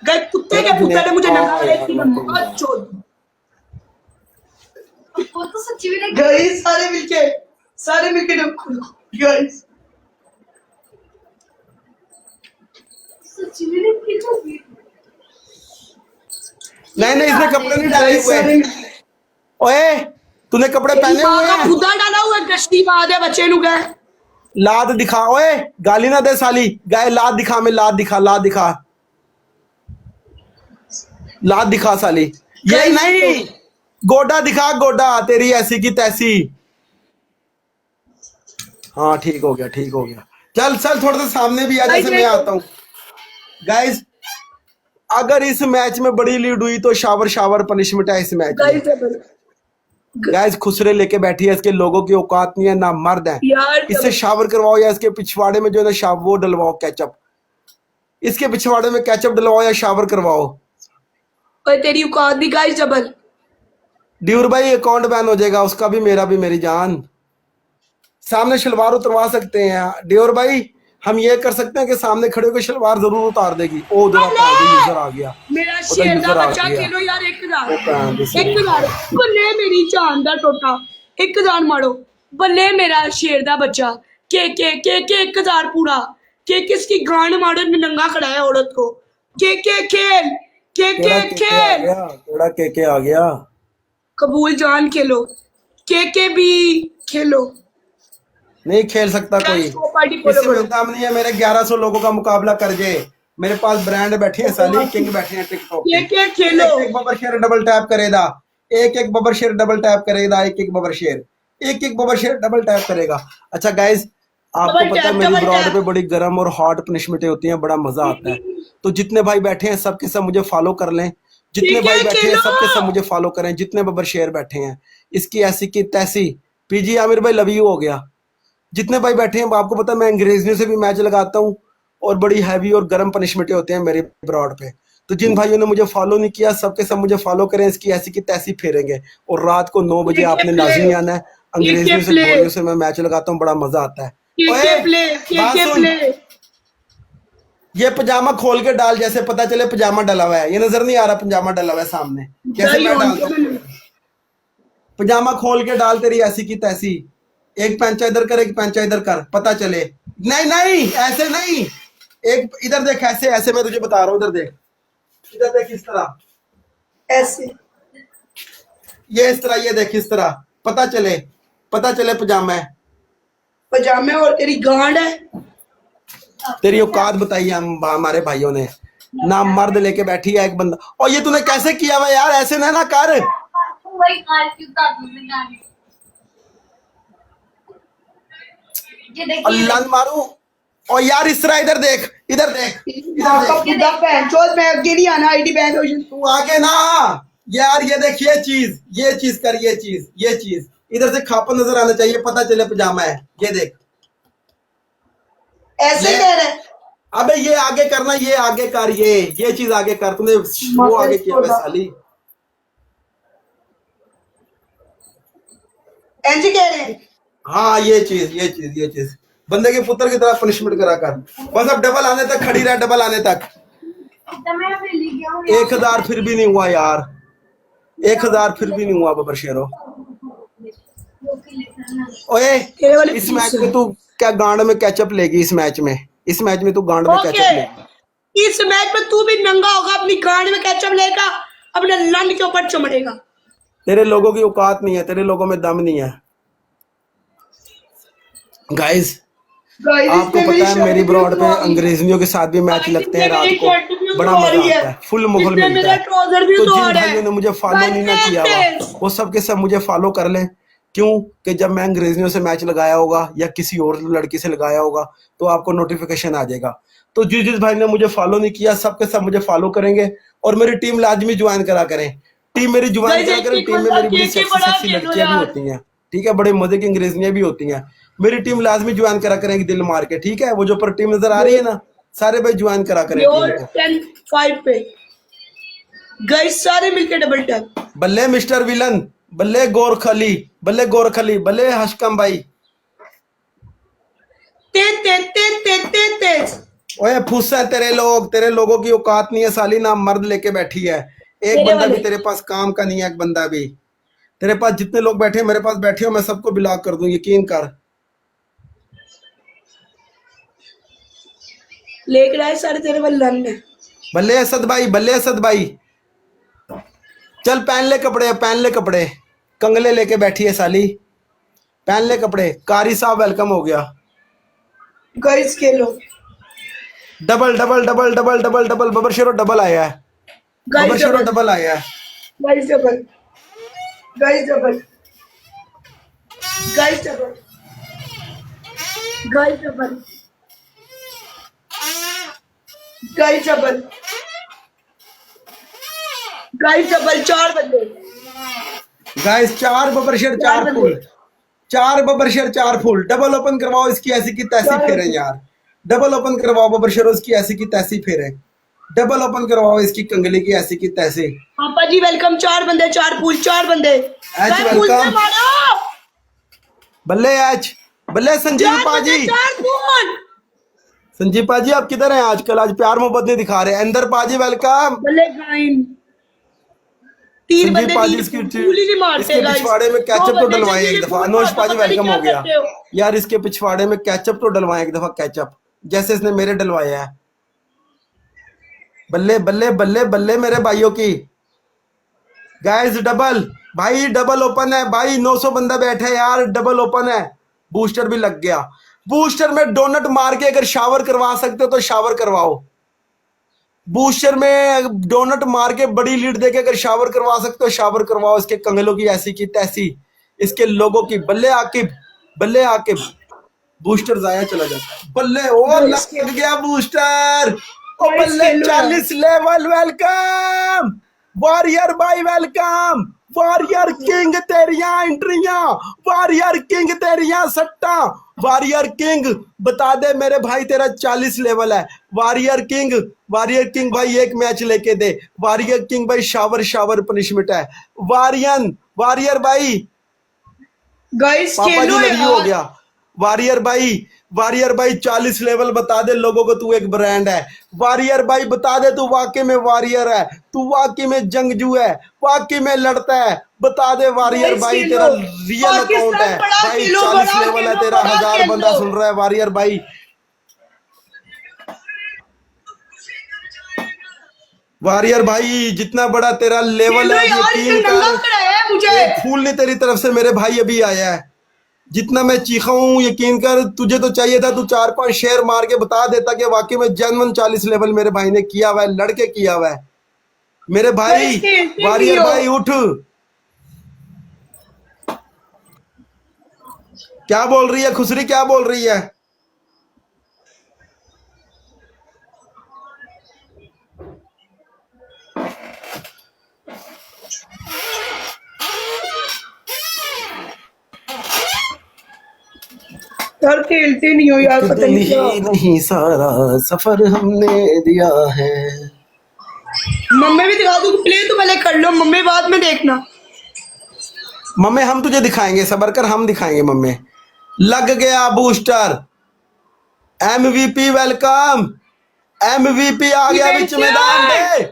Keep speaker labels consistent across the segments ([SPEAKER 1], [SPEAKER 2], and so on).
[SPEAKER 1] गए कुत्ते के पुत्र ने मुझे नंगा कर दिया मौत चोद।
[SPEAKER 2] वो तो सच्ची में
[SPEAKER 1] गाइस सारे मिलके गाइस
[SPEAKER 2] सच्ची में
[SPEAKER 3] नहीं इसने कपड़े नहीं डाले हुए। ओए तूने कपड़े पहने हुए हैं?
[SPEAKER 1] खुदा डाला हुआ गश्ती बाद है बच्चे नु गए।
[SPEAKER 3] लाद दिखा। ओए गाली ना दे साली। गाय लाद दिखा। मैं लाद दिखा लाद दिखा साली। ये नहीं गोडा दिखा गोडा तेरी ऐसी की तैसी। हाँ ठीक हो गया। चल थोड़ा सा सामने भी आ जैसे मैं आता हूँ। गाइस अगर इस मैच में बड़ी लीड हुई तो शावर पनिशमेंट है इस मैच में। गाइस खुसरे लेके बैठी है, इसके लोगों की औकात नहीं है, ना मर्द है। इससे शावर करवाओ या इसके पिछवाड़े में जो है ना वो डलवाओ केचप। इसके पिछवाड़े में केचप डलवाओ या शावर करवाओ।
[SPEAKER 1] तेरी औकात नहीं गाइस जबल।
[SPEAKER 3] ड्यूर भाई अकाउंट बैन हो जाएगा उसका भी मेरा भी मेरी जान। सामने शलवार उतरवा सकते हैं ड्यूर भाई। हम ये कर सकते हैं कि सामने खड़े होकर शलवार जरूर उतार देगी। ओ यूजर आ गया
[SPEAKER 1] मेरा शेर दा बच्चा खेलो यार 1000 बल्ले मेरी जान दा टोटा 1000 मारो बल्ले मेरा शेर दा बच्चा के 1000 पूरा के किसकी गांड मारो नंगा खड़ा है औरत को के खेल
[SPEAKER 3] थोड़ा के आ गया।
[SPEAKER 1] कबूल जान खेलो के भी खेलो।
[SPEAKER 3] नहीं खेल सकता कोई इसमें दम नहीं है। मेरे 1100 लोगों का मुकाबला कर जे। मेरे पास ब्रांड बैठे हैं साली किंग बैठे हैं टिकटॉक पे।
[SPEAKER 1] खेलो
[SPEAKER 3] एक बबर शेर डबल टैप करेगा। एक बबर शेर डबल टैप करेगा। एक बबर शेर डबल टैप करेगा। अच्छा गाइस आपको पता है मेरी ब्रॉड पे बड़ी गर्म और हॉट पनिशमेंटें होती हैं, बड़ा मजा आता है। तो जितने भाई बैठे हैं सबके सब मुझे फॉलो कर लें। जितने भाई बैठे हैं सबके सब मुझे फॉलो करें। जितने बबर शेर बैठे हैं इसकी ऐसी की तैसी। पीजी आमिर भाई लव यू हो गया। जितने भाई बैठे हैं आपको पता है मैं अंग्रेजियों से भी मैच लगाता हूँ और बड़ी हैवी और गर्म पनिशमेंटें होते हैं मेरे ब्रॉड पे। तो जिन भाइयों ने मुझे फॉलो नहीं किया सबके सब मुझे फॉलो करें। इसकी ऐसी की तैसी फेरेंगे और रात को 9 बजे आपने लाजमी आना है। अंग्रेजियों से बोलियों से मैं मैच लगाता हूँ, बड़ा मजा आता है। ये पजामा खोल के डाल जैसे पता चले पजामा डला हुआ है। ये नजर नहीं आ रहा पजामा डला हुआ है सामने कैसे मैं डालता हूँ। पजामा खोल के डाल तेरी ऐसी की तैसी। एक पैंचा इधर कर एक पैंचा इधर कर पता चले। नहीं ऐसे नहीं। एक इधर देख ऐसे मैं तुझे बता रहा हूँ। इधर देख इस तरह
[SPEAKER 1] ऐसे
[SPEAKER 3] ये इस तरह ये देख इस तरह पता चले
[SPEAKER 1] पजामे और तेरी गांड है।
[SPEAKER 3] तेरी औकात बताई हमारे भाइयों ने ना मर्द लेके बैठी है एक बंदा। और ये तूने कैसे किया हुआ यार? ऐसे ना कर। अल्लाह मारू। और यार इस तरह इधर देख
[SPEAKER 1] मैं आगे नहीं आना आईडी बैन हो
[SPEAKER 3] तू आगे ना यार। ये देख ये चीज कर ये चीज इधर से खापा नजर आना चाहिए पता चले पजामा है। ये देख
[SPEAKER 1] ऐसे कह रहे।
[SPEAKER 3] अबे ये आगे करना ये आगे कर ये चीज आगे कर। तूने वो आगे किया हुआ साली।
[SPEAKER 1] ऐसे कह रहे हैं।
[SPEAKER 3] हाँ ये चीज बंदे के पुत्र की तरह पनिशमेंट करा कर। बस अब डबल आने तक खड़ी रह। डबल आने तक 1000 फिर भी नहीं हुआ यार। 1000 फिर भी नहीं हुआ बबर शेरो। ओए इस मैच में तू क्या गांड में कैचअप लेगी? इस मैच में तू गांड में कैचअप लेगी।
[SPEAKER 1] इस मैच में तू भी नंगा होगा अपनी गांड में कैचअप लेगा अपने लंड के ऊपर चमड़ेगा।
[SPEAKER 3] तेरे लोगों की औकात नहीं है, तेरे लोगों में दम नहीं है। गाइस आपको पता है मेरी ब्रॉड पे अंग्रेजियों के साथ भी मैच लगते हैं रात को, बड़ा मजा आता है, फुल मुगल मिलता है। तो जिन भाइयों ने मुझे फॉलो नहीं ना किया हुआ वो सब के सब मुझे फॉलो कर लें। क्यों कि जब मैं अंग्रेजियों से मैच लगाया होगा या किसी और लड़की से लगाया होगा तो आपको नोटिफिकेशन आ जाएगा। तो जिस भाई ने मुझे फॉलो नहीं किया सब के सब मुझे फॉलो करेंगे और मेरी टीम लाजमी ज्वाइन करा करें। टीम मेरी ज्वाइन करा करें। टीम में मेरी बड़ी सेक्सी लड़कियां भी होती हैं, ठीक है, बड़े मजे की अंग्रेजियां भी होती हैं। मेरी टीम लाजमी ज्वाइन करा करेंगे दिल मार के, ठीक है। वो जो पर टीम नजर आ रही है ना सारे भाई ज्वाइन करा करें टीम को।
[SPEAKER 1] 10-5 पे गाइस सारे मिलके डबल टैप।
[SPEAKER 3] बल्ले मिस्टर विलन, बल्ले गोरखली, बल्ले हशकम भाई।
[SPEAKER 1] तेज
[SPEAKER 3] ओए फुस है तेरे लोगों की औकात नहीं है साली, ना मर्द लेके बैठी है। एक
[SPEAKER 1] मेरे
[SPEAKER 3] बंदा भी
[SPEAKER 1] वाले
[SPEAKER 3] तेरे पास काम का नहीं है, एक बंदा भी। तेरे पास जितने लोग बैठे हैं मेरे पास बैठे हो, मैं सबको ब्लॉक कर दूं, यकीन कर।
[SPEAKER 1] लेकर आए सारे तेरे वाले ने।
[SPEAKER 3] बल्ले असद भाई, बल्ले असद भाई, चल पहन ले कपड़े, पहन ले कपड़े। कंगले लेके बैठी है साली, पहन ले कपड़े। कारी साहब वेलकम हो गया।
[SPEAKER 1] गाइस खेलो।
[SPEAKER 3] Double double double double double double बबर शेरो डबल आया है, बबर
[SPEAKER 1] गाइस
[SPEAKER 3] शेरो
[SPEAKER 1] डबल।
[SPEAKER 3] डबल आया है।
[SPEAKER 1] Guys double. Guys double. Guys double. Guys double. Guys double. Guys double 4 बंदे।
[SPEAKER 3] गाइस 4 बबर शेर
[SPEAKER 1] 4
[SPEAKER 3] 4
[SPEAKER 1] बंदे।
[SPEAKER 3] फुल, 4 बबर शेर 4 फुल। डबल ओपन करवाओ इसकी ऐसी की तैसी
[SPEAKER 1] 4
[SPEAKER 3] फेरे
[SPEAKER 1] बंदे।
[SPEAKER 3] यार। डबल ओपन करवाओ बबर शेरो इसकी ऐसी की तैसी फेरे। डबल ओपन करवाओ इसकी कंगली की ऐसी की तैसी।
[SPEAKER 1] पापा जी वेलकम। 4 बंदे, 4 फूल, 4 बंदे।
[SPEAKER 3] एच
[SPEAKER 1] गाइस फूल से
[SPEAKER 3] वेलकम।
[SPEAKER 1] मारो।
[SPEAKER 3] बल्ले एच, बल्ले संजीव
[SPEAKER 1] 4 बंदे,
[SPEAKER 3] पाजी।
[SPEAKER 1] 4 फूल।
[SPEAKER 3] संजीव पाजी आप किधर हैं आजकल? आज प्यार मोहब्बत नहीं दिखा रहे। अंदर पाजी वेलकम।
[SPEAKER 1] बल्ले गाइन। 3
[SPEAKER 3] संजीव
[SPEAKER 1] बंदे,
[SPEAKER 3] पाजी
[SPEAKER 1] 3
[SPEAKER 3] इसकी
[SPEAKER 1] फूल ही नहीं मारते
[SPEAKER 3] इसके
[SPEAKER 1] गाइस।
[SPEAKER 3] पिछवाड़े में
[SPEAKER 1] 2
[SPEAKER 3] केचप तो
[SPEAKER 1] बंदे
[SPEAKER 3] डलवाएं एक
[SPEAKER 1] जल्दी
[SPEAKER 3] दफा।
[SPEAKER 1] फूल
[SPEAKER 3] अनोश
[SPEAKER 1] मारता,
[SPEAKER 3] पाजी
[SPEAKER 1] पता नहीं
[SPEAKER 3] वेलकम
[SPEAKER 1] क्या
[SPEAKER 3] हो गया
[SPEAKER 1] करते हो।
[SPEAKER 3] यार। इसके पिछवाड़े में केचप तो डलवाएं एक दफा, केचप जैसे इसने मेरे डलवाया है। बल्ले बल्ले बल्ले बल्ले मेरे भाइयों की। गाइस डबल भाई, डबल ओपन है भाई। 900 बंदा बैठा है यार, डबल ओपन है। बूस्टर भी लग गया। बूस्टर में डोनट मार के अगर शावर करवा सकते हो तो शावर करवाओ। बूस्टर में डोनट मार के बड़ी लीड देके अगर शावर करवा सकते हो शावर करवाओ। इसके कंगलों की ऐसी की तैसी, इसके लोगों की। बल्ले आकिब, बल्ले आकिब। बूस्टर जाया चला जाता। बल्ले ओ
[SPEAKER 1] गाइस
[SPEAKER 3] लग गया बूस्टर। ओ
[SPEAKER 1] गाइस
[SPEAKER 3] बल्ले
[SPEAKER 1] खेलो यार।
[SPEAKER 3] 40 लेवल वेलकम। वॉरियर भाई वेलकम। वॉरियर किंग तेरिया एंट्रियां, वॉरियर किंग तेरिया सट्टा। वॉरियर किंग बता दे मेरे भाई तेरा 40 लेवल है। वॉरियर किंग, वॉरियर किंग भाई एक मैच लेके दे। वॉरियर किंग भाई शावर शावर पनिशमेंट है। वॉरियन वॉरियर भाई,
[SPEAKER 1] गाइस
[SPEAKER 3] पापा जी
[SPEAKER 1] खेलो
[SPEAKER 3] लव यू हो
[SPEAKER 1] यार।
[SPEAKER 3] गया। वॉरियर भाई, वॉरियर भाई 40 लेवल बता दे लोगों को तू एक ब्रांड है। वॉरियर भाई बता दे तू वाकई में वॉरियर है, तू वाकई में जंगजू है, वाकई में लड़ता है। बता दे वॉरियर
[SPEAKER 1] गाइस
[SPEAKER 3] भाई तेरा
[SPEAKER 1] खेलो।
[SPEAKER 3] रियल अकाउंट
[SPEAKER 1] पाकिस्तान
[SPEAKER 3] है
[SPEAKER 1] बड़ा
[SPEAKER 3] भाई।
[SPEAKER 1] खेलो,
[SPEAKER 3] 40
[SPEAKER 1] बड़ा
[SPEAKER 3] लेवल है
[SPEAKER 1] खेलो,
[SPEAKER 3] तेरा,
[SPEAKER 1] बड़ा
[SPEAKER 3] 1000 बंदा
[SPEAKER 1] खेलो।
[SPEAKER 3] सुन रहा है वॉरियर भाई। वॉरियर भाई जितना बड़ा तेरा लेवल
[SPEAKER 1] खेलो
[SPEAKER 3] है
[SPEAKER 1] यार, इसने
[SPEAKER 3] यकीन
[SPEAKER 1] नंगा
[SPEAKER 3] कर,
[SPEAKER 1] कराया है मुझे।
[SPEAKER 3] एक फूल नहीं तेरी तरफ से मेरे भाई अभी आया है। जितना मैं चीखा हूं यकीन कर, तुझे तो चाहिए था तू 4-5 शेर मार के बता देता कि वाकई में जेन्युइन 40 लेवल मेरे भाई ने किया हुआ है, लड़के किया हुआ है मेरे
[SPEAKER 1] गाइस
[SPEAKER 3] भाई।
[SPEAKER 1] खेलते नहीं
[SPEAKER 3] वॉरियर
[SPEAKER 1] हो।
[SPEAKER 3] भाई उठ। क्या बोल रही है खुसरी, क्या बोल रही है?
[SPEAKER 1] यार खेलते नहीं हो यार,
[SPEAKER 3] एक
[SPEAKER 1] पता
[SPEAKER 3] दिल
[SPEAKER 1] नहीं क्या।
[SPEAKER 3] ही नहीं सारा सफर हमने दिया है।
[SPEAKER 1] मम्मी भी दिखा दूँ, प्ले तो पहले कर लो, मम्मी बाद में देखना।
[SPEAKER 3] मम्मी हम तुझे दिखाएंगे, सबर कर, हम दिखाएंगे मम्मी। लग गया बूस्टर। MVP welcome. एमवीपी आ गया बीच मैदान में।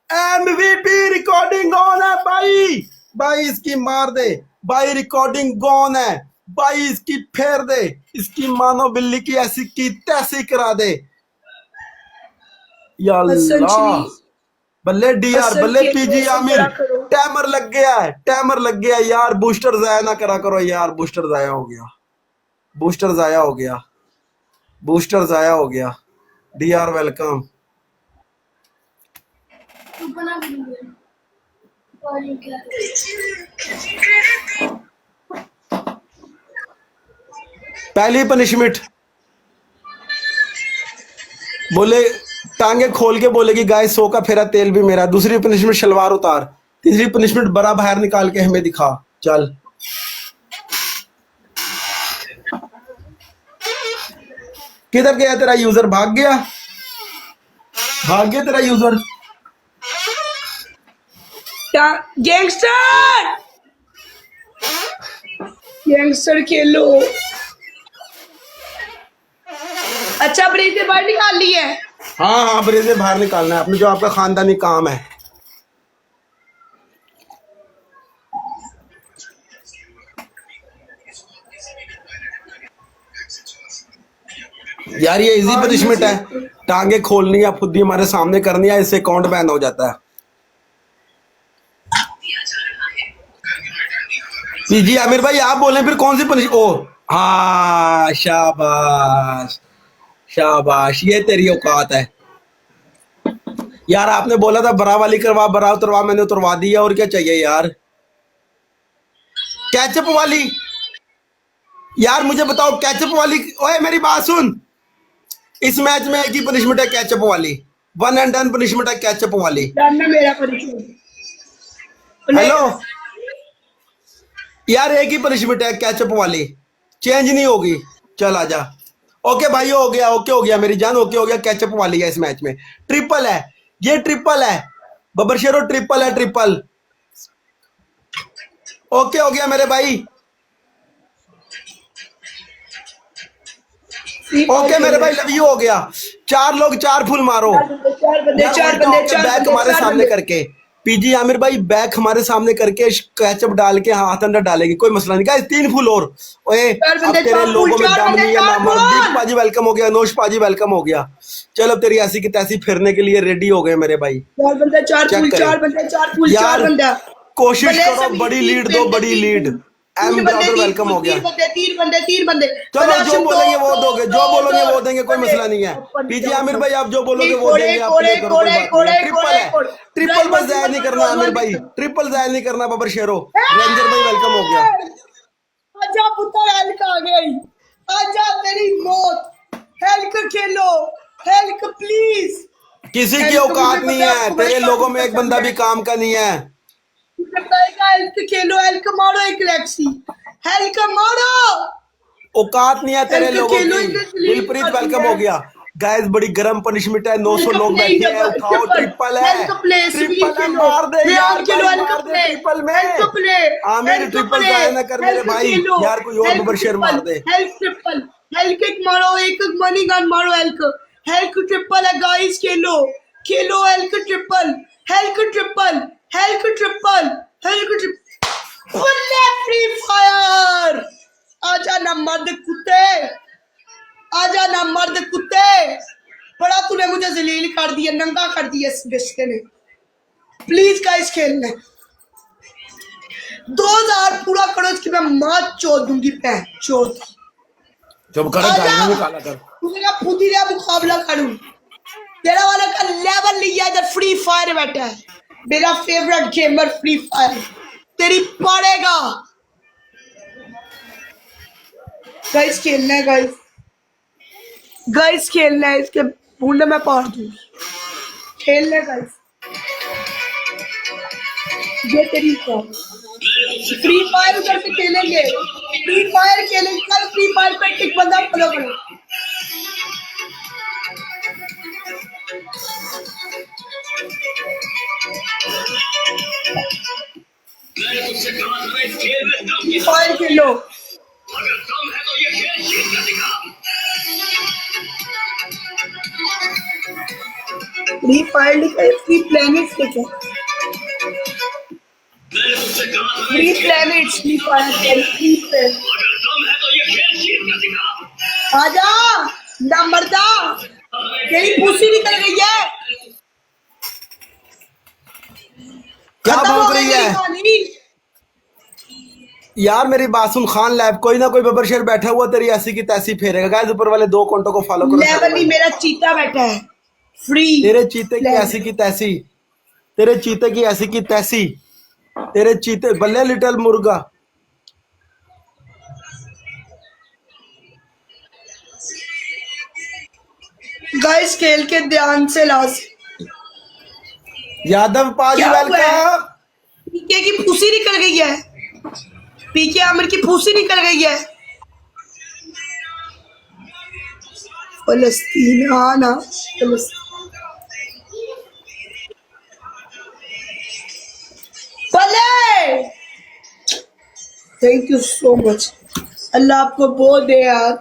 [SPEAKER 3] एमवीपी रिकॉर्डिंग ऑन है भाई। भाई इसकी मार दे भाई, रिकॉर्डिंग ऑन है भाई। इसकी फेर दे, इसकी मानो बिल्ली की ऐसी की तैसी करा दे। या
[SPEAKER 1] हसन
[SPEAKER 3] अल्लाह।
[SPEAKER 1] शरीफ।
[SPEAKER 3] बल्ले डीआर,
[SPEAKER 1] हसन
[SPEAKER 3] बल्ले
[SPEAKER 1] के
[SPEAKER 3] पीजी
[SPEAKER 1] सब
[SPEAKER 3] आमिर।
[SPEAKER 1] बड़ा करो।
[SPEAKER 3] टाइमर लग गया है, टाइमर लग गया यार। बूस्टर जाया ना करा करो यार, बूस्टर जाया हो गया, बूस्टर जाया हो गया, बूस्टर जाया हो गया। Dear welcome.
[SPEAKER 2] तू बना भी नहीं। और ये क्या है?
[SPEAKER 3] पहली पनिशमेंट बोले, टांगे खोल के बोलेगी गाय 100 का फेरा तेल भी मेरा। दूसरी पनिशमेंट शलवार उतार। तीसरी पनिशमेंट बड़ा बाहर निकाल के हमें दिखा। चल किधर गया तेरा यूजर? भाग गया, भाग गया तेरा यूजर।
[SPEAKER 1] गैंगस्टर। गैंगस्टर खेलो। अच्छा ब्रेक से बाहर निकाल ली है।
[SPEAKER 3] हाँ हाँ, ब्रेजर बाहर निकालना है अपने, जो आपका खानदानी काम है। यार ये इजी पनिशमेंट है, टांगे खोलनी है, खुद ही हमारे सामने करनी है, इससे अकाउंट बैन हो जाता है। जी आमिर भाई आप बोलें फिर कौन सी पनिश, ओ हाँ शाबाश शाबाश, ये तेरी औकात है। यार आपने बोला था बरा वाली करवा, बरा उतरवा, मैंने उतरवा दी है, और क्या चाहिए यार। कैचअप वाली, यार मुझे बताओ कैचअप वाली, ओए मेरी बात सुन, इस मैच में एक ही पनिशमेंट है कैचअप वाली, 1 एंड डन पनिशमेंट है कैचअप वाली।
[SPEAKER 1] डन है मेरा पनिशमेंट।
[SPEAKER 3] हेलो यार, एक ही पनिशमेंट है कैचअप वाली, चेंज नहीं होगी। चल आजा। ओके भाई हो गया, ओके हो गया मेरी जान, ओके हो गया, कैचअप वाली है इस मैच में। ट्रिपल है, ये ट्रिपल है बबर शेरो, ट्रिपल है, ट्रिपल। ओके हो गया मेरे भाई, ओके मेरे भाई, लव यू हो गया। 4 लोग 4 फुल मारो।
[SPEAKER 1] चार बंदे
[SPEAKER 3] बैक हमारे सामने करके, पीजी आमिर भाई बैक हमारे सामने करके कैचअप डाल के हाथ अंदर डालेगी, कोई मसला नहीं। गाइस 3 फुल और। ओए अब तेरे लोगों में दम नहीं है ना। दीप पाजी वेलकम हो गया, अनोश पाजी वेलकम हो गया। चल अब तेरी ऐसी की तैसी फिरने के लिए रेडी हो गए मेरे भाई।
[SPEAKER 1] 4 बंदे 4 फुल, 4 बंदे 4 फुल, 4 बंदा।
[SPEAKER 3] कोशिश करो, बड़ी लीड दो, बड़ी लीड। एम ब्रदर वेलकम हो गया।
[SPEAKER 1] 3 बंदे।
[SPEAKER 3] चलो जो बोलेंगे वो दोगे, जो बोलोगे वो देंगे, कोई मसला नहीं है। पीजी आमिर भाई आप जो बोलोगे वो देंगे, आप प्ले करो, कोई बात नहीं। ट्रिपल है, ट्रिपल बस जाया नहीं करना आमिर भाई, ट्रिपल जाया नहीं करना बबर शेरो। रेंजर भाई वेलकम हो गया।
[SPEAKER 1] आजा पुत्र, हेल्क आ गई, आजा तेरी मौत, हेल्क खेलो, हेल्क प्लीज।
[SPEAKER 3] किसी की औकात नहीं है, तेरे लोगों में एक बंदा भी काम का नहीं है।
[SPEAKER 1] हेल्क खेलो, हेल्क मारो, एक लेक्सी, हेल्क मारो।
[SPEAKER 3] औकात नहीं है तेरे लोगों की। दिलप्रीत वेलकम हो गया। गाइस बड़ी गरम पनिशमेंट है, 900 लोग बैठे हैं, उठाओ, ट्रिपल है, ट्रिपल है, मार दे यार भाई, मार दे ट्रिपल में। आमिर ट्रिपल जाया ना कर मेरे भाई, यार कोई और बबर शेर मार दे।
[SPEAKER 1] हेल्क ट्रिपल, हेल्क एक मारो, एक मनी गन मारो, हेल्क, हेल्क ट्रिपल है गाइस, खेलो खेलो, हेल्क ट्रिपल, हेल्क ट्रिपल, हेल्क ट्रिपल, हेल्क ट्रिपल, फ्री फायर। आजा ना मर्द कुत्ते, आजा ना मर्द कुत्ते, बड़ा तूने मुझे जलील कर दिया, नंगा कर दिया इस रिश्ते ने। प्लीज गाइस खेलने 2000 पूरा करो, इसकी मैं मां चोद दूंगी, पैर चोद।
[SPEAKER 3] जब करो गाली निकाला कर,
[SPEAKER 1] तुझे क्या फुदी रे मुकाबला करूं, तेरा वाला का लेवल लिया, इधर फ्री फायर बैठा है, मेरा फेवरेट गेमर फ्री फायर, तेरी पड़ेगा। गाइस खेलना है, गाइस गाइस खेलना है, इसके भूले मैं पार दूं, खेलना है गाइस, ये तेरी फ्री फायर उधर से खेलेंगे, फ्री फायर खेलेंगे कल, फ्री फायर पे टिक बंदा फॉलो करो। फायर खेलो, फ्री फायर लिखा, फ्री प्लैनेट्स लिखा, free planets, free fire, free पे आजा ना मर्दा, तेरी पूसी निकल गई है,
[SPEAKER 3] क्या भौंक रही है यार। मेरी बात सुन, खान लैब कोई ना कोई बबर शेर बैठा हुआ तेरी ऐसी की तैसी फेरेगा। गाइस ऊपर वाले 2 काउंटों को फॉलो करो।
[SPEAKER 1] लेवल नहीं, मेरा चीता बैठा है फ्री,
[SPEAKER 3] तेरे चीते की ऐसी की तैसी, तेरे चीते की ऐसी की तैसी, तेरे चीते बल्ले लिटिल मुर्गा।
[SPEAKER 1] गाइस खेल के ध्यान से लाज।
[SPEAKER 3] यादव पाजी वेलकम।
[SPEAKER 1] पीके की फूसी निकल गई है, पीके आमिर की फूसी निकल गई है। फलस्तीन आना, भले थैंक यू सो मच, अल्लाह आपको बहुत दे यार।